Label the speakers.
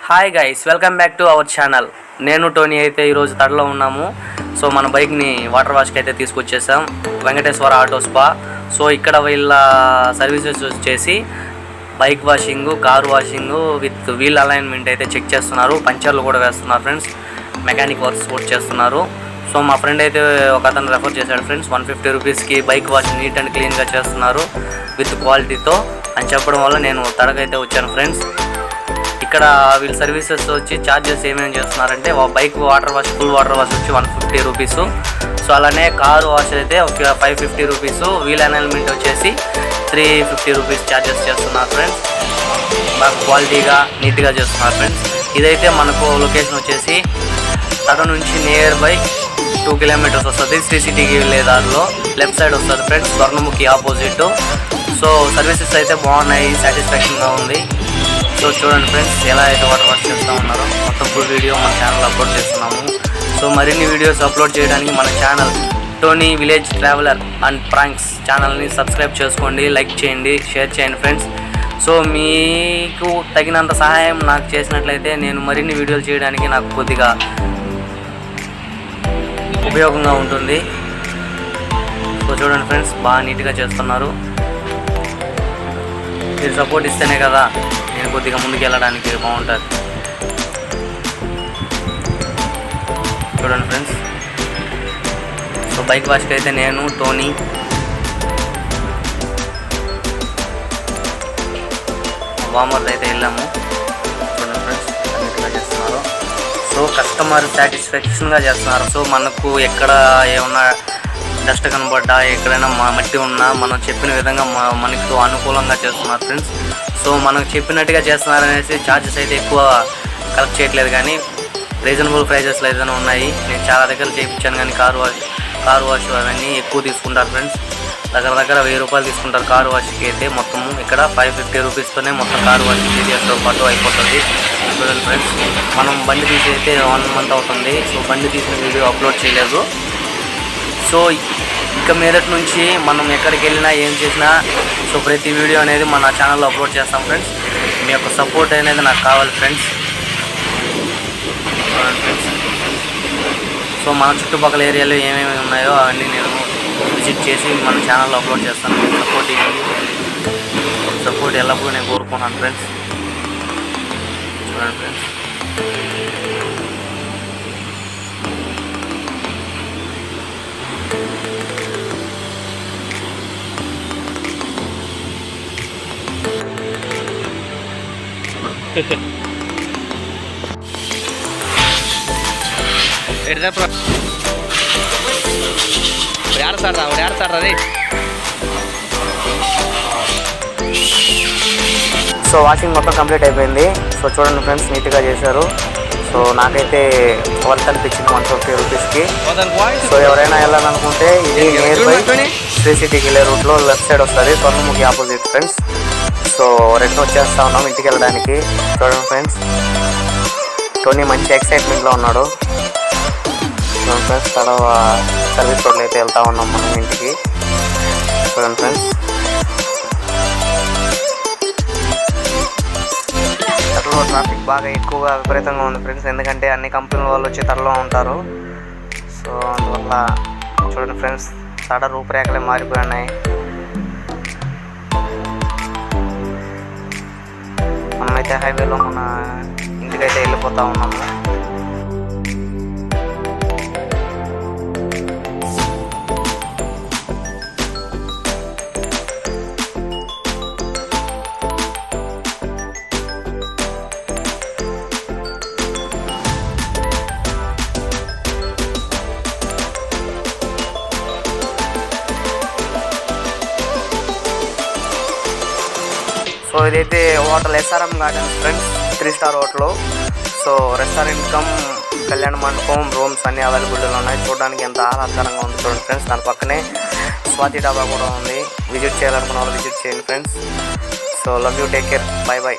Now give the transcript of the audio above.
Speaker 1: Hi guys, welcome back to our channel. నేను Tony అయితే ఈరోజు తడలో ఉన్నాము. సో మన బైక్ని వాటర్ వాష్కి అయితే తీసుకొచ్చేసాం, వెంకటేశ్వర ఆటో స్పా. సో ఇక్కడ వీళ్ళ సర్వీసెస్ వచ్చేసి bike washing, car washing with wheel alignment అయితే చెక్ చేస్తున్నారు. పంచర్లు కూడా వేస్తున్నారు ఫ్రెండ్స్, మెకానిక్ వర్క్స్ కూడా చేస్తున్నారు. సో మా ఫ్రెండ్ అయితే ఒక అతను రెఫర్ చేశాడు ఫ్రెండ్స్, 150 రూపీస్కి బైక్ వాష్ నీట్ అండ్ క్లీన్గా చేస్తున్నారు విత్ క్వాలిటీతో అని చెప్పడం వల్ల నేను తడకైతే వచ్చాను ఫ్రెండ్స్. ఇక్కడ వీళ్ళ సర్వీసెస్ వచ్చి ఛార్జెస్ ఏమేమి చేస్తున్నారంటే, bike water wash, full water wash వచ్చి 150 రూపీస్. సో అలానే కారు వాష్ అయితే 550 రూపీస్, వీల్ అలైన్మెంట్ వచ్చేసి 350 రూపీస్ ఛార్జెస్ చేస్తున్నారు ఫ్రెండ్స్. బాగా క్వాలిటీగా నీట్గా చేస్తున్నారు ఫ్రెండ్స్. ఇదైతే మనకు లొకేషన్ వచ్చేసి తడ నుంచి నియర్ బై 2 కిలోమీటర్స్ వస్తుంది. శ్రీ సిటీకి వెళ్ళే దారిలో లెఫ్ట్ సైడ్ వస్తుంది friends, Swarnamukhi opposite. So services అయితే బాగున్నాయి, సాటిస్ఫాక్షన్గా ఉంది. సో చూడండి ఫ్రెండ్స్, ఎలా అయితే వాటర్ వాష్ చేస్తూ ఉన్నారో మొత్తం ఫుల్ వీడియో మన ఛానల్లో అప్లోడ్ చేస్తున్నాము. సో మరిన్ని వీడియోస్ అప్లోడ్ చేయడానికి మన channel Tony village traveller and pranks ఛానల్ని సబ్స్క్రైబ్ చేసుకోండి, లైక్ చేయండి, షేర్ చేయండి ఫ్రెండ్స్. సో మీకు తగినంత సహాయం నాకు చేసినట్లయితే నేను మరిన్ని వీడియోలు చేయడానికి నాకు కొద్దిగా ఉపయోగంగా ఉంటుంది. సో చూడండి ఫ్రెండ్స్, బాగా నీట్గా చేస్తున్నారు. మీరు సపోర్ట్ ఇస్తేనే కదా నేను కొద్దిగా ముందుకు వెళ్ళడానికి బాగుంటుంది. చూడండి ఫ్రెండ్స్, సో బైక్ వాష్కి అయితే నేను టోనీ వామర్ది అయితే వెళ్ళాము. చూడండి ఫ్రెండ్స్, నీట్గా చేస్తున్నారు. సో కస్టమర్ సాటిస్ఫాక్షన్గా చేస్తున్నారు. సో మనకు ఎక్కడ ఏమన్నా డస్ట్ కనబడ్డా, ఎక్కడైనా మట్టి ఉన్నా మనం చెప్పిన విధంగా మనకు అనుకూలంగా చేస్తున్నారు ఫ్రెండ్స్. సో మనకు చెప్పినట్టుగా చేస్తున్నారు అనేసి ఛార్జెస్ అయితే ఎక్కువ కలెక్ట్ చేయట్లేదు, కానీ రీజనబుల్ ప్రైజెస్లో ఏదైనా ఉన్నాయి. నేను చాలా దగ్గర చేయించాను, కానీ కారు వాష్ అవన్నీ ఎక్కువ తీసుకుంటారు ఫ్రెండ్స్. దగ్గర 1000 రూపాయలు తీసుకుంటారు కారు వాష్కి అయితే. మొత్తము ఇక్కడ 550 రూపీస్తోనే మొత్తం కారు వాష్ ఏరియాతో పాటు అయిపోతుంది. చూడండి ఫ్రెండ్స్, మనం బండి తీసి అయితే 1 మంత్ అవుతుంది. సో బండి తీసిన వీడియో అప్లోడ్ చేయలేదు. సో ఇక మీదటి నుంచి మనం ఎక్కడికి వెళ్ళినా ఏం చేసినా సో ప్రతి వీడియో అనేది మన ఛానల్లో అప్లోడ్ చేస్తాం ఫ్రెండ్స్. మీ యొక్క సపోర్ట్ అనేది నాకు కావాలి ఫ్రెండ్స్. సో మన చుట్టుపక్కల ఏరియాలో ఏమేమి ఉన్నాయో అవన్నీ నేను విజిట్ చేసి మన ఛానల్లో అప్లోడ్ చేస్తాను. సపోర్ట్ ఎల్లప్పుడూ నేను కోరుకుంటున్నాను ఫ్రెండ్స్. చూడండి ఫ్రెండ్స్, సో వాషింగ్ మొత్తం కంప్లీట్ అయిపోయింది. సో చూడండి ఫ్రెండ్స్, నీట్గా చేశారు. సో నాకైతే వర్త్ అనిపించింది 150 రూపీస్కి. సో ఎవరైనా వెళ్ళాలనుకుంటే ఇది నియర్ బై శ్రీ సిటీకి వెళ్ళే రూట్లో లెఫ్ట్ సైడ్ వస్తుంది, Swarnamukhi opposite friends. So return వచ్చేస్తా ఉన్నాం ఇంటికి వెళ్ళడానికి. చూడండి ఫ్రెండ్స్, టోనీ మంచి ఎక్సైట్మెంట్లో ఉన్నాడు. చూడండి ఫ్రెండ్స్, తడవ సర్వీస్ రోడ్లో అయితే వెళ్తూ ఉన్నాం మనం ఇంటికి. చూడండి ఫ్రెండ్స్, తడలో ట్రాఫిక్ బాగా ఎక్కువగా విపరీతంగా ఉంది ఫ్రెండ్స్, ఎందుకంటే అన్ని కంపెనీల వాళ్ళు వచ్చి తడలో ఉంటారు. సో అందువల్ల చూడండి ఫ్రెండ్స్, తడ రూపురేఖలే మారిపోయినాయి. మనమైతే హైవేలో మన ఇంటికైతే వెళ్ళిపోతూ ఉన్నాము. సో ఇదైతే hotel SRM gardens friends, 3 star hotel. So restaurant come కళ్యాణ మండపం, రూమ్స్ అన్నీ అవైలబుల్గా ఉన్నాయి. చూడడానికి ఎంత ఆహ్లాదకరంగా ఉంది చూడండి ఫ్రెండ్స్. దాని పక్కనే స్వాతి డాబా కూడా ఉంది. విజిట్ చేయాలనుకున్న వాళ్ళు విజిట్ చేయండి friends. So love you, take care, by by.